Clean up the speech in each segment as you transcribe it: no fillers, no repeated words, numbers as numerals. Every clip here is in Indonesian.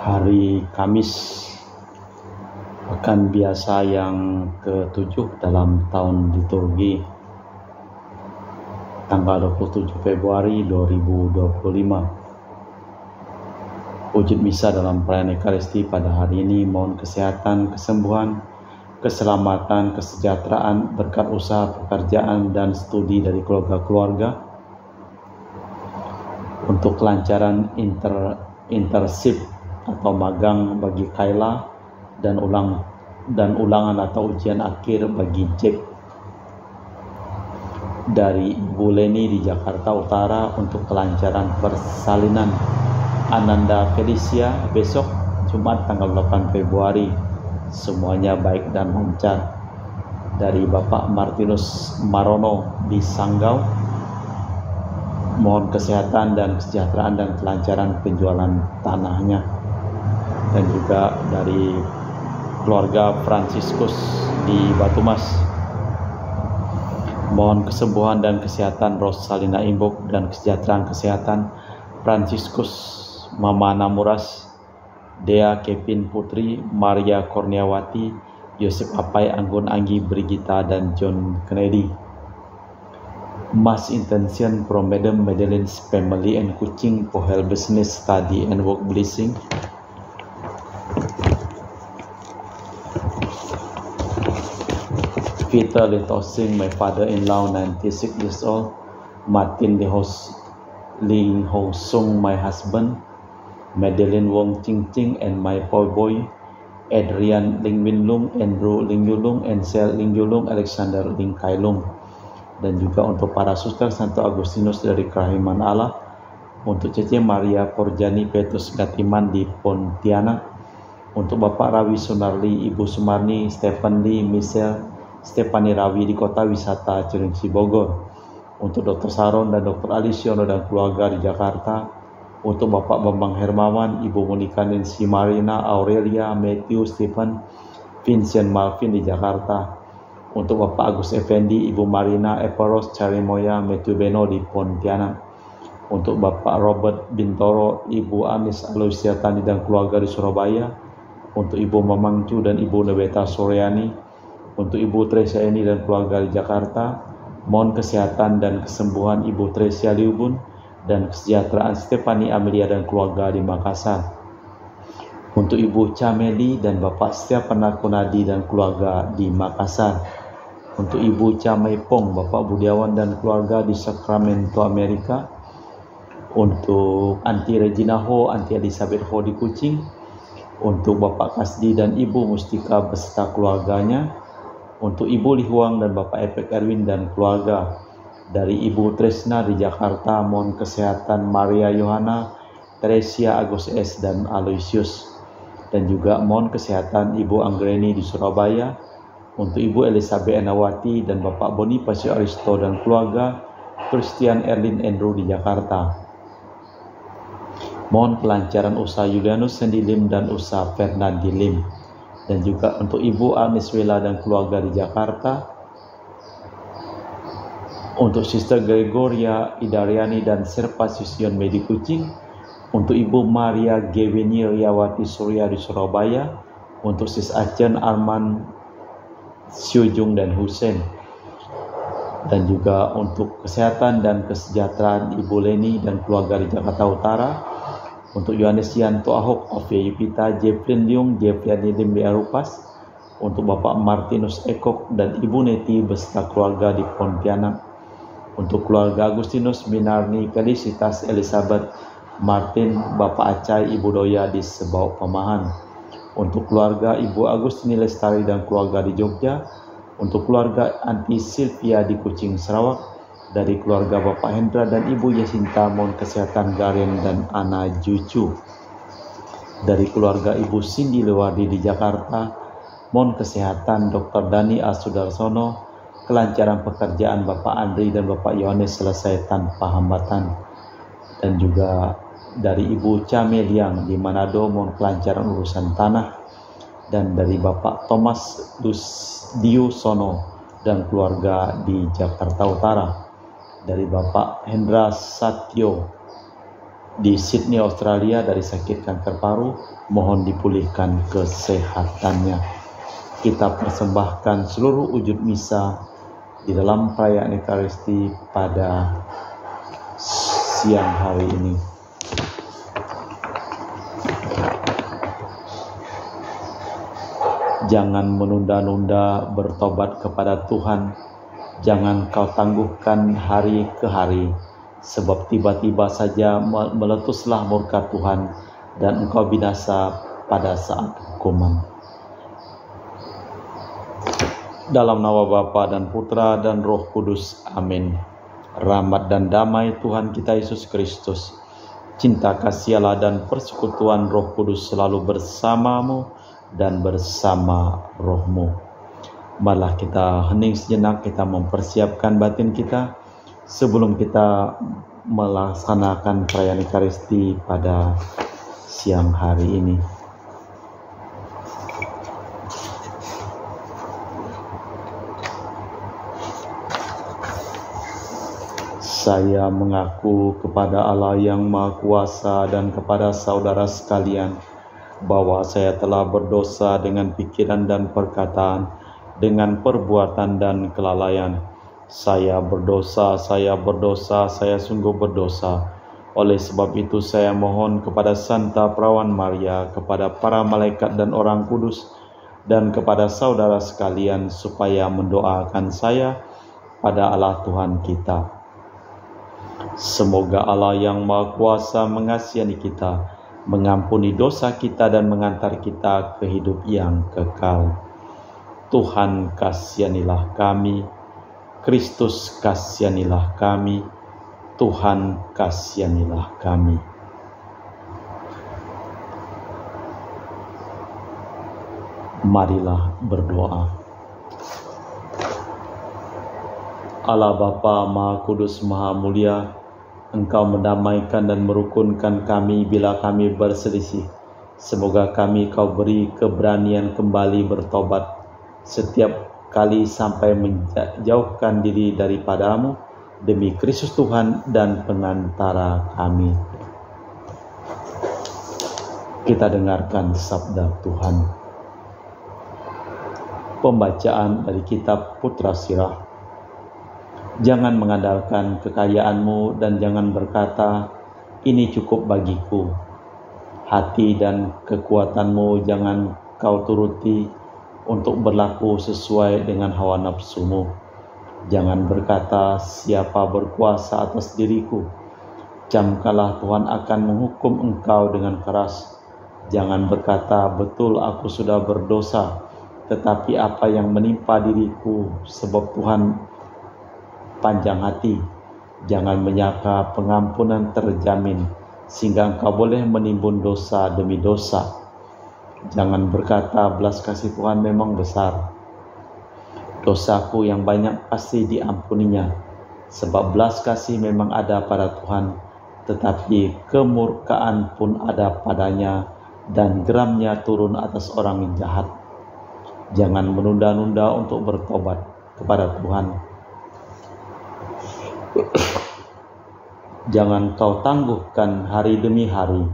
Hari Kamis, pekan biasa yang ke-7 dalam tahun liturgi, tanggal 27 Februari 2025. Wujud misa dalam perayaan Ekaristi pada hari ini mohon kesehatan, kesembuhan, keselamatan, kesejahteraan, berkat usaha, pekerjaan, dan studi dari keluarga-keluarga, untuk kelancaran internship atau magang bagi Kayla, dan ulangan atau ujian akhir bagi Jack. Dari Ibu Leni di Jakarta Utara untuk kelancaran persalinan Ananda Felicia besok Jumat tanggal 8 Februari, semuanya baik dan lancar. Dari Bapak Martinus Marono di Sanggau, mohon kesehatan dan kesejahteraan dan kelancaran penjualan tanahnya. Dan juga dari keluarga Fransiskus di Batumas, mohon kesembuhan dan kesehatan Rosalina Imbok dan kesejahteraan kesehatan Fransiskus Mama Namuras, Dea Kevin Putri, Maria Kurniawati, Yosef Apai, Anggun Anggi, Brigita, dan John Kennedy. Mass intention from Madam Madeleine's family and Kuching for her business, study, and work blessing. Peter Litosing, my father-in-law, 96 years old. Martin Ling Ho Sung, my husband. Madeleine Wong Ching Ching and my boy. Adrian Ling Min Lung, Andrew Ling Yulung, Ansel Ling Yulung, Alexander Ling Kai Lung. Dan juga untuk para suster Santo Agustinus dari Kerahiman Allah, untuk Cece Maria Porjani Petrus Gatiman di Pontianak, untuk Bapak Rawi Sunarli, Ibu Sumarni, Stephen Lee, Michelle, Stefani Rawi di Kota Wisata Cilengsi Bogor, untuk Dr. Saron dan Dr. Alisiono dan keluarga di Jakarta, untuk Bapak Bambang Hermawan, Ibu Monika Nancy Marina, Aurelia, Matthew, Stephen, Vincent Malvin di Jakarta, untuk Bapak Agus Effendi, Ibu Marina, Eperos, Charimoya, Matthew Beno di Pontianak, untuk Bapak Robert Bintoro, Ibu Anis Aloysia Tani dan keluarga di Surabaya, untuk Ibu Mamangcu dan Ibu Nebeta Suryani, untuk Ibu Tresia Eni dan keluarga di Jakarta, mohon kesehatan dan kesembuhan Ibu Tresia Liubun dan kesejahteraan Stefani Amelia dan keluarga di Makassar, untuk Ibu Cameli dan Bapak Stefan Kunadi dan keluarga di Makassar, untuk Ibu Camepong, Bapak Budiawan dan keluarga di Sacramento, Amerika, untuk Anti Regina Ho, Anti Elizabeth Ho di Kuching, untuk Bapak Kasdi dan Ibu Mustika beserta keluarganya, untuk Ibu Lihuang dan Bapak Epek Erwin dan keluarga. Dari Ibu Tresna di Jakarta, mohon kesehatan Maria Yohana, Teresia, Agus S, dan Aloysius. Dan juga mohon kesehatan Ibu Anggreni di Surabaya, untuk Ibu Elizabeth Enawati dan Bapak Bonifacio Aristo dan keluarga, Christian Erlin Andrew di Jakarta. Mohon kelancaran usaha Julianus Sendilim dan usaha Fernandi Lim. Dan juga untuk Ibu Agnes Wela dan keluarga di Jakarta, untuk Sister Gregoria Idariani dan Serpa Sision Medi Kuching, untuk Ibu Maria Gewini Riyawati Surya di Surabaya, untuk Sis Acen Arman Syujung dan Hussein. Dan juga untuk kesehatan dan kesejahteraan Ibu Leni dan keluarga di Jakarta Utara, untuk Yohanes Yanto Ahok, Ovia Yupita, Jeffrey Liung, Jeffrey Nidim Arupas, untuk Bapak Martinus Ekok dan Ibu Neti beserta keluarga di Pontianak, untuk keluarga Agustinus Minarni, Felicitas Elizabeth Martin, Bapak Acai, Ibu Doya di Sebau Pemahan, untuk keluarga Ibu Agustini Lestari dan keluarga di Jogja, untuk keluarga Anti Sylvia di Kuching, Sarawak, dari keluarga Bapak Hendra dan Ibu Yasinta, mohon kesehatan Garen dan Ana Jucu. Dari keluarga Ibu Cindy Lewardi di Jakarta, mohon kesehatan Dr. Dani A. Sudarsono, kelancaran pekerjaan Bapak Andri dan Bapak Yohanes selesai tanpa hambatan. Dan juga dari Ibu Cameliang di Manado, mohon kelancaran urusan tanah. Dan dari Bapak Thomas Diusono dan keluarga di Jakarta Utara. Dari Bapak Hendra Satyo di Sydney, Australia dari sakit kanker paru. Mohon dipulihkan kesehatannya. Kita persembahkan seluruh wujud misa di dalam perayaan Ekaristi pada siang hari ini. Jangan menunda-nunda bertobat kepada Tuhan. Jangan kau tangguhkan hari ke hari, sebab tiba-tiba saja meletuslah murka Tuhan dan engkau binasa pada saat hukuman. Dalam nama Bapa dan Putra dan Roh Kudus. Amin. Rahmat dan damai Tuhan kita Yesus Kristus, cinta kasih Allah dan persekutuan Roh Kudus selalu bersamamu dan bersama rohmu. Marilah kita hening sejenak, kita mempersiapkan batin kita sebelum kita melaksanakan perayaan Ekaristi pada siang hari ini. Saya mengaku kepada Allah yang Maha Kuasa dan kepada saudara sekalian bahwa saya telah berdosa dengan pikiran dan perkataan, dengan perbuatan dan kelalaian. Saya berdosa, saya sungguh berdosa. Oleh sebab itu saya mohon kepada Santa Perawan Maria, kepada para malaikat dan orang kudus, dan kepada saudara sekalian supaya mendoakan saya pada Allah Tuhan kita. Semoga Allah yang Maha Kuasa mengasihani kita, mengampuni dosa kita dan mengantar kita ke hidup yang kekal. Tuhan kasihanilah kami, Kristus kasihanilah kami, Tuhan kasihanilah kami. Marilah berdoa. Allah Bapa Maha Kudus Maha Mulia, Engkau mendamaikan dan merukunkan kami bila kami berselisih. Semoga kami Kau beri keberanian kembali bertobat setiap kali sampai menjauhkan diri daripada-Mu demi Kristus Tuhan dan pengantara kami. Kita dengarkan sabda Tuhan. Pembacaan dari kitab Putra Sirah. Jangan mengandalkan kekayaanmu dan jangan berkata, ini cukup bagiku. Hati dan kekuatanmu jangan kau turuti untuk berlaku sesuai dengan hawa nafsumu. Jangan berkata, siapa berkuasa atas diriku. Camkanlah Tuhan akan menghukum engkau dengan keras. Jangan berkata, betul aku sudah berdosa, tetapi apa yang menimpa diriku, sebab Tuhan panjang hati. Jangan menyangka pengampunan terjamin, sehingga engkau boleh menimbun dosa demi dosa. Jangan berkata belas kasih Tuhan memang besar. Dosaku yang banyak pasti diampuninya, sebab belas kasih memang ada pada Tuhan, tetapi kemurkaan pun ada padanya, dan geramnya turun atas orang yang jahat. Jangan menunda-nunda untuk bertobat kepada Tuhan. Jangan kau tangguhkan hari demi hari,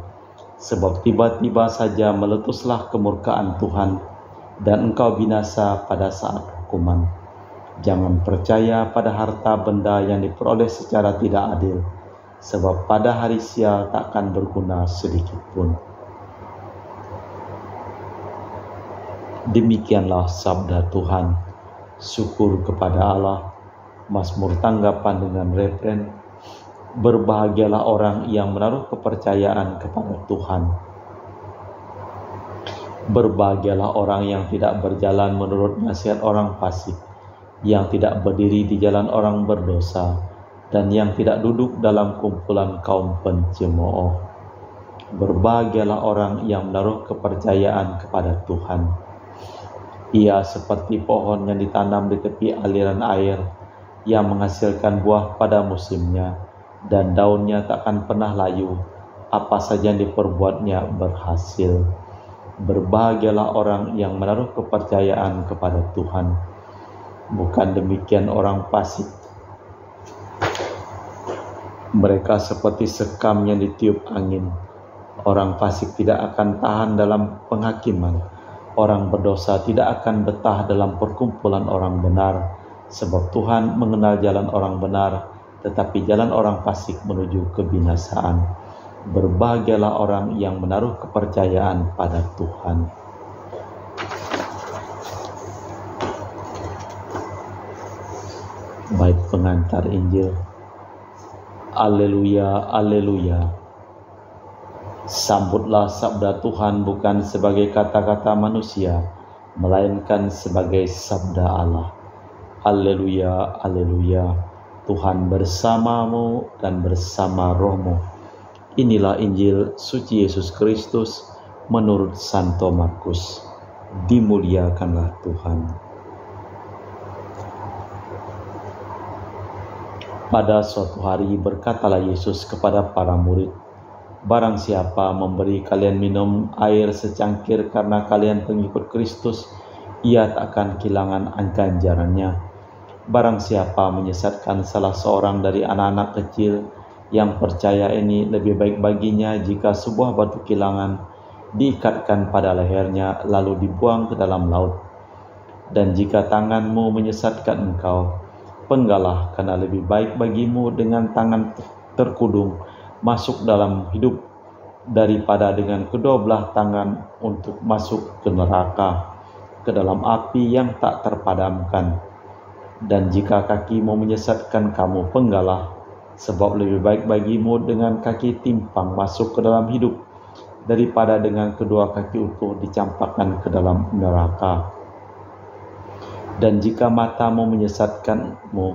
sebab tiba-tiba saja meletuslah kemurkaan Tuhan dan engkau binasa pada saat hukuman. Jangan percaya pada harta benda yang diperoleh secara tidak adil, sebab pada hari sial takkan berguna sedikit pun. Demikianlah sabda Tuhan. Syukur kepada Allah. Mazmur tanggapan dengan refren, berbahagialah orang yang menaruh kepercayaan kepada Tuhan. Berbahagialah orang yang tidak berjalan menurut nasihat orang fasik, yang tidak berdiri di jalan orang berdosa, dan yang tidak duduk dalam kumpulan kaum pencemooh. Berbahagialah orang yang menaruh kepercayaan kepada Tuhan. Ia seperti pohon yang ditanam di tepi aliran air, yang menghasilkan buah pada musimnya, dan daunnya takkan pernah layu, apa saja yang diperbuatnya berhasil. Berbahagialah orang yang menaruh kepercayaan kepada Tuhan. Bukan demikian orang fasik. Mereka seperti sekam yang ditiup angin. Orang fasik tidak akan tahan dalam penghakiman. Orang berdosa tidak akan betah dalam perkumpulan orang benar. Sebab Tuhan mengenal jalan orang benar, tetapi jalan orang fasik menuju kebinasaan. Berbahagialah orang yang menaruh kepercayaan pada Tuhan. Bait pengantar Injil. Alleluia, alleluia. Sambutlah sabda Tuhan bukan sebagai kata-kata manusia, melainkan sebagai sabda Allah. Alleluia, alleluia. Tuhan bersamamu dan bersama rohmu. Inilah Injil suci Yesus Kristus menurut Santo Markus. Dimuliakanlah Tuhan. Pada suatu hari berkatalah Yesus kepada para murid, "Barang siapa memberi kalian minum air secangkir karena kalian pengikut Kristus, ia tak akan kehilangan ganjarannya. Barang siapa menyesatkan salah seorang dari anak-anak kecil yang percaya ini, lebih baik baginya jika sebuah batu kilangan diikatkan pada lehernya lalu dibuang ke dalam laut. Dan jika tanganmu menyesatkan engkau, penggalah, karena lebih baik bagimu dengan tangan terkudung masuk dalam hidup daripada dengan kedua belah tangan untuk masuk ke neraka, ke dalam api yang tak terpadamkan. Dan jika kakimu menyesatkan kamu, penggalah, sebab lebih baik bagimu dengan kaki timpang masuk ke dalam hidup daripada dengan kedua kaki utuh dicampakkan ke dalam neraka. Dan jika matamu menyesatkanmu,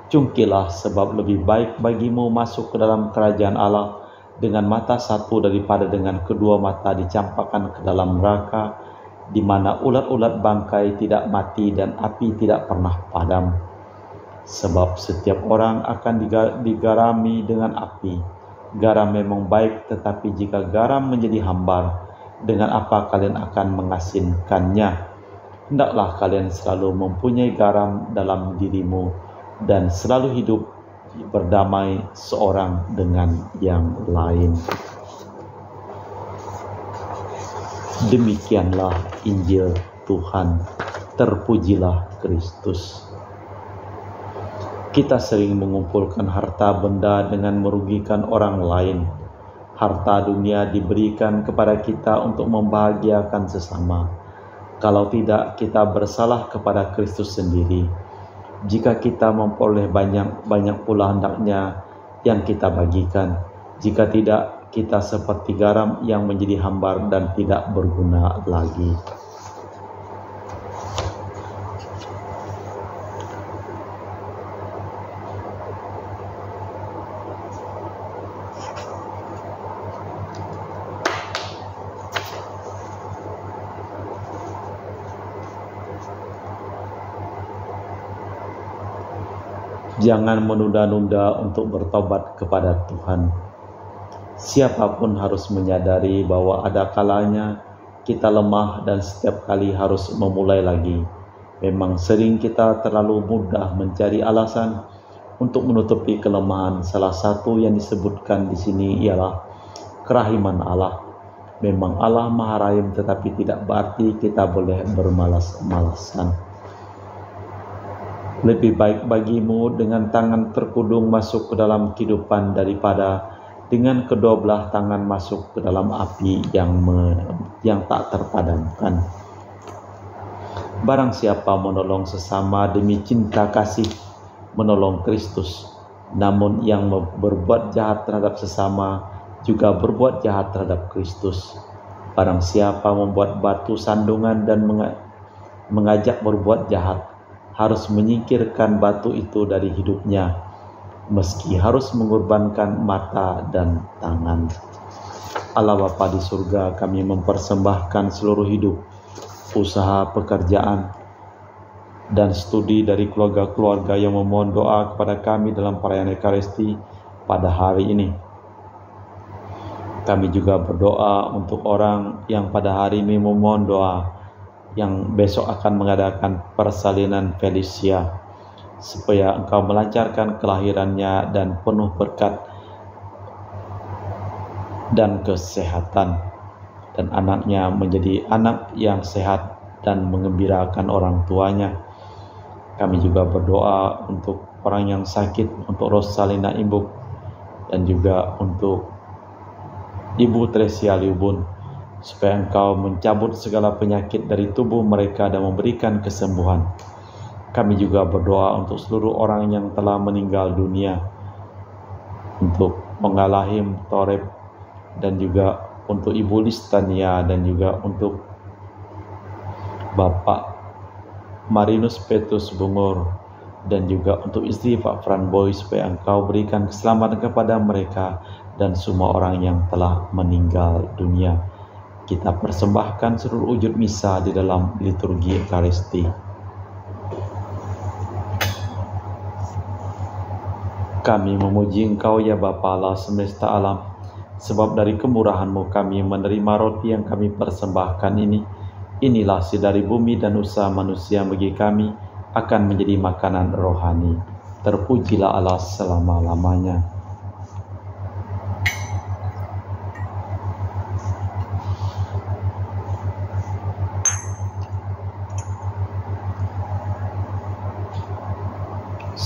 cungkilah, sebab lebih baik bagimu masuk ke dalam kerajaan Allah dengan mata satu daripada dengan kedua mata dicampakkan ke dalam neraka, di mana ulat-ulat bangkai tidak mati dan api tidak pernah padam. Sebab setiap orang akan digarami dengan api. Garam memang baik, tetapi jika garam menjadi hambar, dengan apa kalian akan mengasinkannya? Hendaklah kalian selalu mempunyai garam dalam dirimu dan selalu hidup berdamai seorang dengan yang lain." Demikianlah Injil Tuhan. Terpujilah Kristus. Kita sering mengumpulkan harta benda dengan merugikan orang lain. Harta dunia diberikan kepada kita untuk membahagiakan sesama. Kalau tidak, kita bersalah kepada Kristus sendiri. Jika kita memperoleh banyak pula hendaknya yang kita bagikan. Jika tidak, kita seperti garam yang menjadi hambar dan tidak berguna lagi. Jangan menunda-nunda untuk bertobat kepada Tuhan. Siapapun harus menyadari bahwa ada kalanya kita lemah dan setiap kali harus memulai lagi. Memang sering kita terlalu mudah mencari alasan untuk menutupi kelemahan. Salah satu yang disebutkan di sini ialah kerahiman Allah. Memang Allah Maha Rahim, tetapi tidak berarti kita boleh bermalas-malasan. Lebih baik bagimu dengan tangan terkudung masuk ke dalam kehidupan daripada dengan kedua belah tangan masuk ke dalam api yang tak terpadamkan. Barang siapa menolong sesama demi cinta kasih, menolong Kristus. Namun yang berbuat jahat terhadap sesama juga berbuat jahat terhadap Kristus. Barang siapa membuat batu sandungan dan mengajak berbuat jahat, harus menyingkirkan batu itu dari hidupnya, meski harus mengorbankan mata dan tangan. Allah Bapa di surga, kami mempersembahkan seluruh hidup, usaha, pekerjaan, dan studi dari keluarga-keluarga yang memohon doa kepada kami dalam perayaan Ekaristi pada hari ini. Kami juga berdoa untuk orang yang pada hari ini memohon doa, yang besok akan mengadakan persalinan Felicia, supaya Engkau melancarkan kelahirannya dan penuh berkat dan kesehatan, dan anaknya menjadi anak yang sehat dan mengembirakan orang tuanya. Kami juga berdoa untuk orang yang sakit, untuk Rosalina Imbuk, dan juga untuk Ibu Tresia Liubun, supaya Engkau mencabut segala penyakit dari tubuh mereka dan memberikan kesembuhan. Kami juga berdoa untuk seluruh orang yang telah meninggal dunia, untuk Mengalahim Torep, dan juga untuk Ibu Listania, dan juga untuk Bapak Marinus Petrus Bungur, dan juga untuk istri Pak Fran Boy, supaya Engkau berikan keselamatan kepada mereka dan semua orang yang telah meninggal dunia. Kita persembahkan seluruh wujud misa di dalam liturgi Ekaristi. Kami memuji Engkau ya Bapa Allah semesta alam, sebab dari kemurahan-Mu kami menerima roti yang kami persembahkan ini. Inilah hasil dari bumi dan usaha manusia bagi kami akan menjadi makanan rohani. Terpujilah Allah selama-lamanya.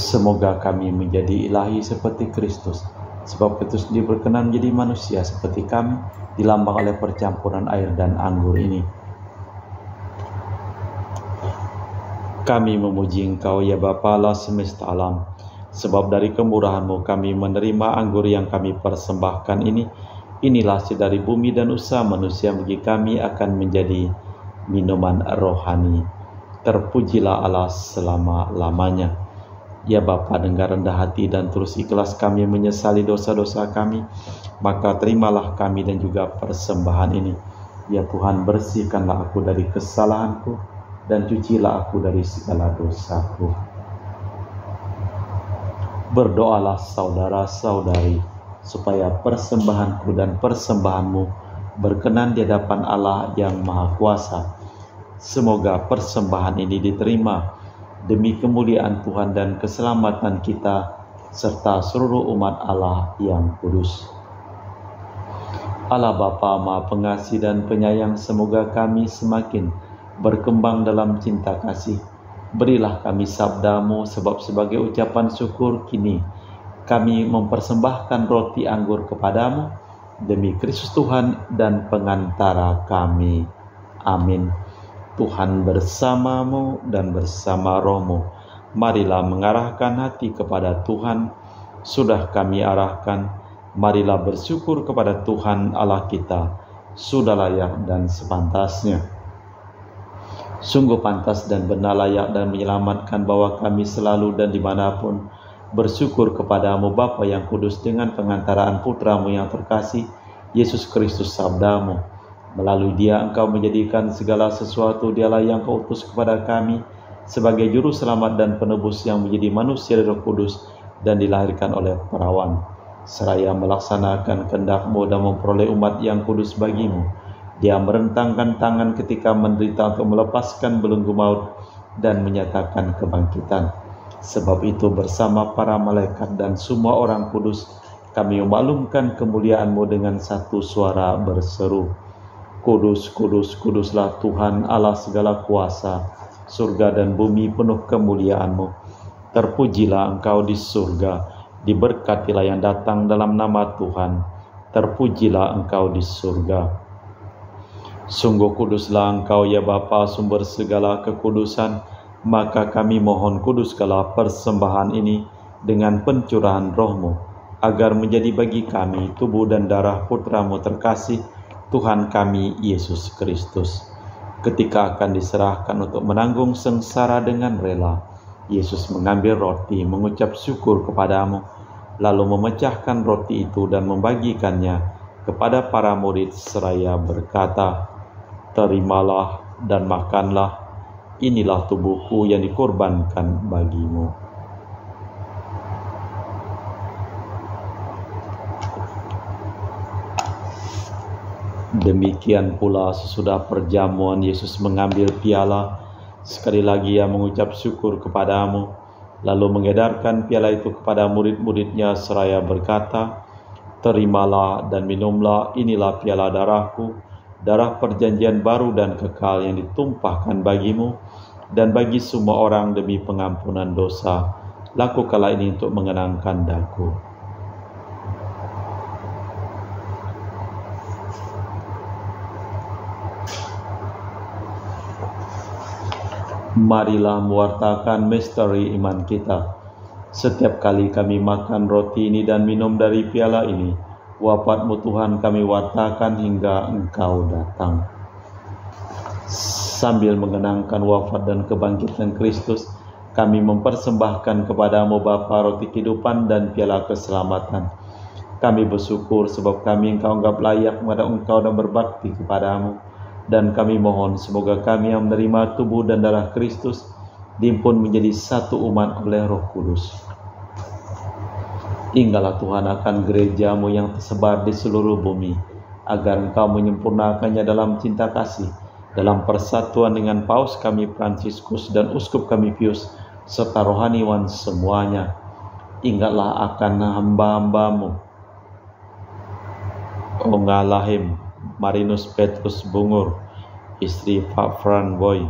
Semoga kami menjadi ilahi seperti Kristus, sebab Kristus berkenan menjadi manusia seperti kami, dilambang oleh percampuran air dan anggur ini. Kami memuji Engkau ya Bapa Allah semesta alam, sebab dari kemurahan-Mu kami menerima anggur yang kami persembahkan ini. Inilah hasil dari bumi dan usaha manusia bagi kami akan menjadi minuman rohani. Terpujilah Allah selama-lamanya. Ya Bapa, dengar rendah hati dan terus ikhlas kami menyesali dosa-dosa kami, maka terimalah kami dan juga persembahan ini. Ya Tuhan, bersihkanlah aku dari kesalahanku dan cucilah aku dari segala dosaku. Berdoalah saudara-saudari, supaya persembahanku dan persembahanmu berkenan di hadapan Allah yang Maha Kuasa. Semoga persembahan ini diterima demi kemuliaan Tuhan dan keselamatan kita, serta seluruh umat Allah yang kudus. Allah Bapa Maha Pengasih dan Penyayang, semoga kami semakin berkembang dalam cinta kasih. Berilah kami sabda-Mu, sebab sebagai ucapan syukur kini kami mempersembahkan roti anggur kepadamu, demi Kristus Tuhan dan pengantara kami. Amin. Tuhan bersamamu dan bersama rohmu. Marilah mengarahkan hati kepada Tuhan. Sudah kami arahkan, marilah bersyukur kepada Tuhan Allah kita. Sudah layak dan sepantasnya. Sungguh pantas dan benar, layak dan menyelamatkan bahwa kami selalu dan dimanapun bersyukur kepadamu Bapa yang kudus, dengan pengantaraan Putramu yang terkasih, Yesus Kristus sabdamu. Melalui Dia Engkau menjadikan segala sesuatu. Dialah yang Kau utus kepada kami sebagai juru selamat dan penebus, yang menjadi manusia dari Roh Kudus dan dilahirkan oleh perawan, seraya melaksanakan kehendak-Mu dan memperoleh umat yang kudus bagimu. Dia merentangkan tangan ketika menderita untuk melepaskan belenggu maut dan menyatakan kebangkitan. Sebab itu bersama para malaikat dan semua orang kudus, kami memaklumkan kemuliaan-Mu dengan satu suara berseru, Kudus, kudus, kuduslah Tuhan Allah segala kuasa, surga dan bumi penuh kemuliaan-Mu. Terpujilah Engkau di surga, diberkatilah yang datang dalam nama Tuhan. Terpujilah Engkau di surga. Sungguh kuduslah Engkau ya Bapa, sumber segala kekudusan, maka kami mohon kuduskanlah persembahan ini dengan pencurahan Roh-Mu, agar menjadi bagi kami tubuh dan darah Putra-Mu terkasih, Tuhan kami Yesus Kristus. Ketika akan diserahkan untuk menanggung sengsara dengan rela, Yesus mengambil roti, mengucap syukur kepadamu, lalu memecahkan roti itu dan membagikannya kepada para murid seraya berkata, "Terimalah dan makanlah, inilah tubuhku yang dikorbankan bagimu." Demikian pula sesudah perjamuan, Yesus mengambil piala. Sekali lagi Ia mengucap syukur kepadamu, lalu mengedarkan piala itu kepada murid-muridnya seraya berkata, Terimalah dan minumlah, inilah piala darahku, darah perjanjian baru dan kekal yang ditumpahkan bagimu dan bagi semua orang demi pengampunan dosa. Lakukanlah ini untuk mengenangkan daku. Marilah mewartakan misteri iman kita. Setiap kali kami makan roti ini dan minum dari piala ini, wafat-Mu Tuhan kami wartakan hingga Engkau datang. Sambil mengenangkan wafat dan kebangkitan Kristus, kami mempersembahkan kepada-Mu Bapa roti kehidupan dan piala keselamatan. Kami bersyukur sebab kami Engkau anggap layak kepada Engkau dan berbakti kepada-Mu. Dan kami mohon semoga kami yang menerima tubuh dan darah Kristus dihimpun menjadi satu umat oleh Roh Kudus. Ingatlah Tuhan akan gereja-Mu yang tersebar di seluruh bumi, agar Engkau menyempurnakannya dalam cinta kasih, dalam persatuan dengan Paus kami Fransiskus dan Uskup kami Pius, serta rohaniwan semuanya. Ingatlah akan hamba-hamba-Mu, Ongalahim, Marinus Petrus Bungur, istri Pak Fran Boy,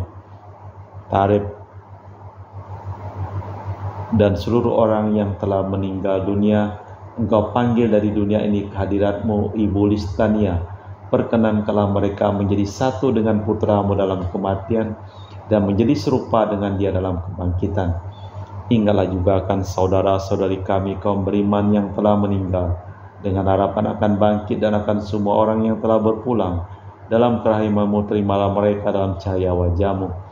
Tarib, dan seluruh orang yang telah meninggal dunia. Engkau panggil dari dunia ini kehadirat-Mu, Ibu Listania. Perkenankanlah mereka menjadi satu dengan putra-Mu dalam kematian dan menjadi serupa dengan Dia dalam kebangkitan. Ingatlah juga akan saudara-saudari kami kaum beriman yang telah meninggal, dengan harapan akan bangkit, dan akan semua orang yang telah berpulang dalam kerahiman-Mu. Terimalah mereka dalam cahaya wajah-Mu.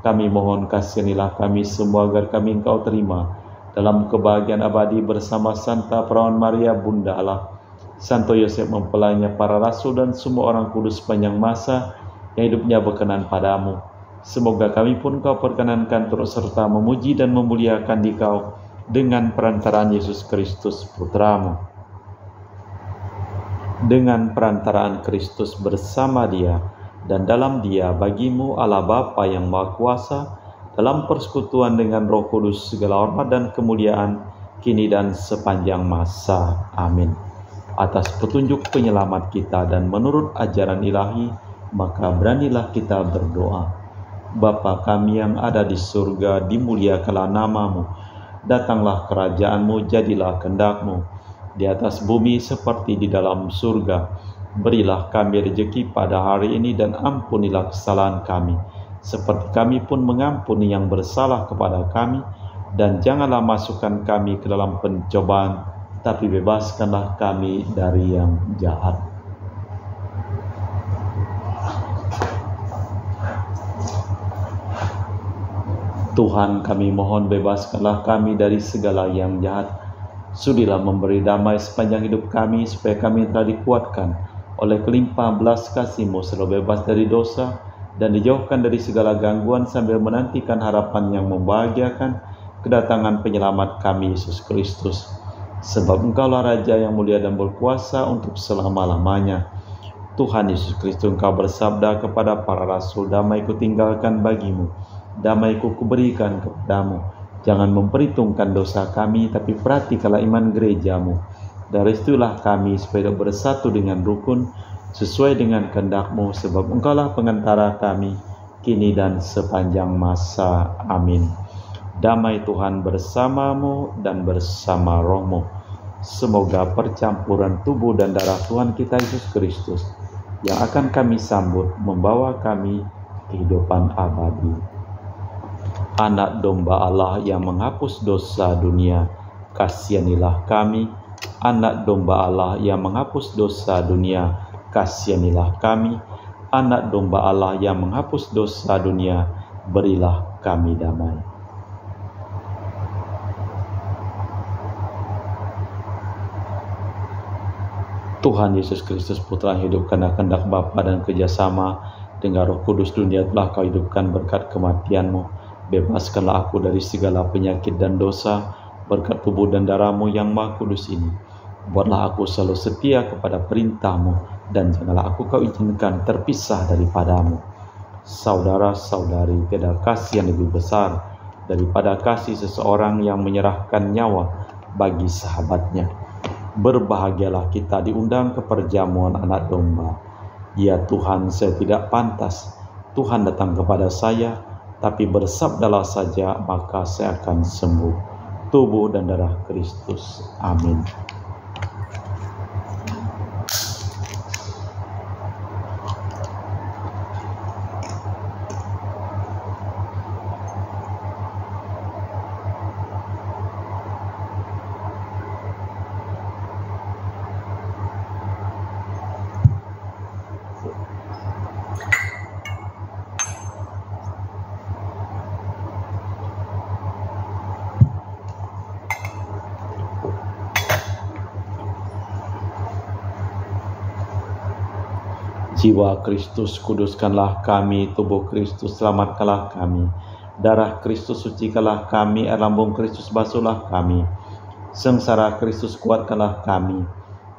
Kami mohon kasihanilah kami semua agar kami Engkau terima dalam kebahagiaan abadi bersama Santa Perawan Maria Bunda Allah, Santo Yosef mempelainya, para rasul dan semua orang kudus sepanjang masa yang hidupnya berkenan pada-Mu. Semoga kami pun Kau perkenankan turut serta memuji dan memuliakan Dikau dengan perantaraan Yesus Kristus Putra-Mu. Dengan perantaraan Kristus bersama Dia dan dalam Dia, bagi-Mu Allah Bapa yang Maha Kuasa, dalam persekutuan dengan Roh Kudus, segala hormat dan kemuliaan kini dan sepanjang masa. Amin. Atas petunjuk penyelamat kita dan menurut ajaran ilahi, maka beranilah kita berdoa. Bapa kami yang ada di surga, dimuliakanlah nama-Mu. Datanglah kerajaan-Mu, jadilah kehendak-Mu di atas bumi seperti di dalam surga. Berilah kami rezeki pada hari ini dan ampunilah kesalahan kami, seperti kami pun mengampuni yang bersalah kepada kami. Dan janganlah masukkan kami ke dalam pencobaan, tapi bebaskanlah kami dari yang jahat. Tuhan, kami mohon bebaskanlah kami dari segala yang jahat. Sudilah memberi damai sepanjang hidup kami, supaya kami telah dikuatkan oleh kelimpahan belas kasih-Mu, selalu bebas dari dosa dan dijauhkan dari segala gangguan, sambil menantikan harapan yang membahagiakan, kedatangan penyelamat kami, Yesus Kristus. Sebab Engkaulah Raja yang mulia dan berkuasa untuk selama-lamanya. Tuhan Yesus Kristus, Engkau bersabda kepada para rasul, damai-Ku tinggalkan bagimu, damai-Ku kuberikan kepadamu. Jangan memperhitungkan dosa kami, tapi perhatikanlah iman gereja-Mu. Dan restuilah kami supaya bersatu dengan rukun, sesuai dengan kehendak-Mu, sebab Engkaulah pengantara kami, kini dan sepanjang masa. Amin. Damai Tuhan bersamamu dan bersama roh-Mu. Semoga percampuran tubuh dan darah Tuhan kita Yesus Kristus, yang akan kami sambut, membawa kami kehidupan abadi. Anak domba Allah yang menghapus dosa dunia, kasihanilah kami. Anak domba Allah yang menghapus dosa dunia, kasihanilah kami. Anak domba Allah yang menghapus dosa dunia, berilah kami damai. Tuhan Yesus Kristus, Putra yang hidup karena kehendak Bapa dan kerjasama dengan Roh Kudus, dunia telah Kau hidupkan berkat kematian-Mu. Bebaskanlah aku dari segala penyakit dan dosa, berkat tubuh dan darah-Mu yang Maha Kudus ini. Buatlah aku selalu setia kepada perintah-Mu, dan janganlah aku Kau izinkan terpisah daripada-Mu. Saudara-saudari, tiada kasih yang lebih besar daripada kasih seseorang yang menyerahkan nyawa bagi sahabatnya. Berbahagialah kita diundang ke perjamuan anak domba. Ya Tuhan, saya tidak pantas Tuhan datang kepada saya, tapi bersabdalah saja maka saya akan sembuh. Tubuh dan darah Kristus. Amin. Jiwa Kristus, kuduskanlah kami. Tubuh Kristus, selamatkanlah kami. Darah Kristus, sucikanlah kami. Air lambung Kristus, basuhlah kami. Sengsara Kristus, kuatkanlah kami.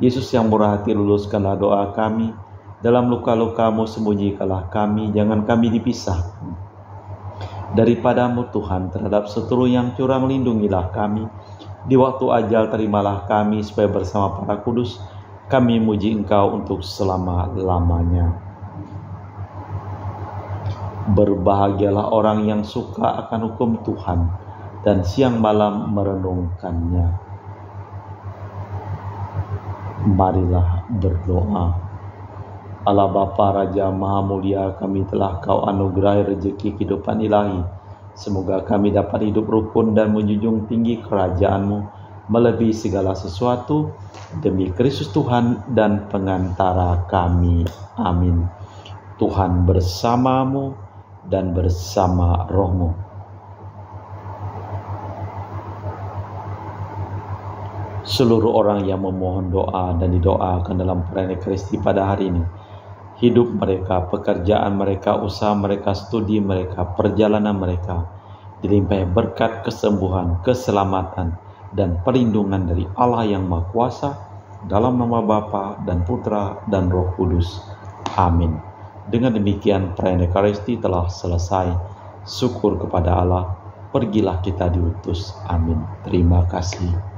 Yesus yang murah hati, luluskanlah doa kami. Dalam luka-lukamu, sembunyikanlah kami. Jangan kami dipisahkan daripadamu Tuhan. Terhadap seturu yang curang, lindungilah kami. Di waktu ajal, terimalah kami, supaya bersama para kudus kami muji Engkau untuk selama-lamanya. Berbahagialah orang yang suka akan hukum Tuhan dan siang malam merenungkannya. Marilah berdoa. Allah Bapa Raja Maha Mulia, kami telah Kau anugerahi rezeki kehidupan ilahi. Semoga kami dapat hidup rukun dan menjunjung tinggi kerajaan-Mu melebihi segala sesuatu, demi Kristus Tuhan dan pengantara kami. Amin. Tuhan bersamamu dan bersama rohmu. Seluruh orang yang memohon doa dan didoakan dalam perayaan Ekaristi pada hari ini, hidup mereka, pekerjaan mereka, usaha mereka, studi mereka, perjalanan mereka dilimpahi berkat, kesembuhan, keselamatan, dan perlindungan dari Allah yang Maha Kuasa, dalam nama Bapa dan Putra dan Roh Kudus. Amin. Dengan demikian perayaan Ekaristi telah selesai. Syukur kepada Allah. Pergilah kita diutus. Amin. Terima kasih.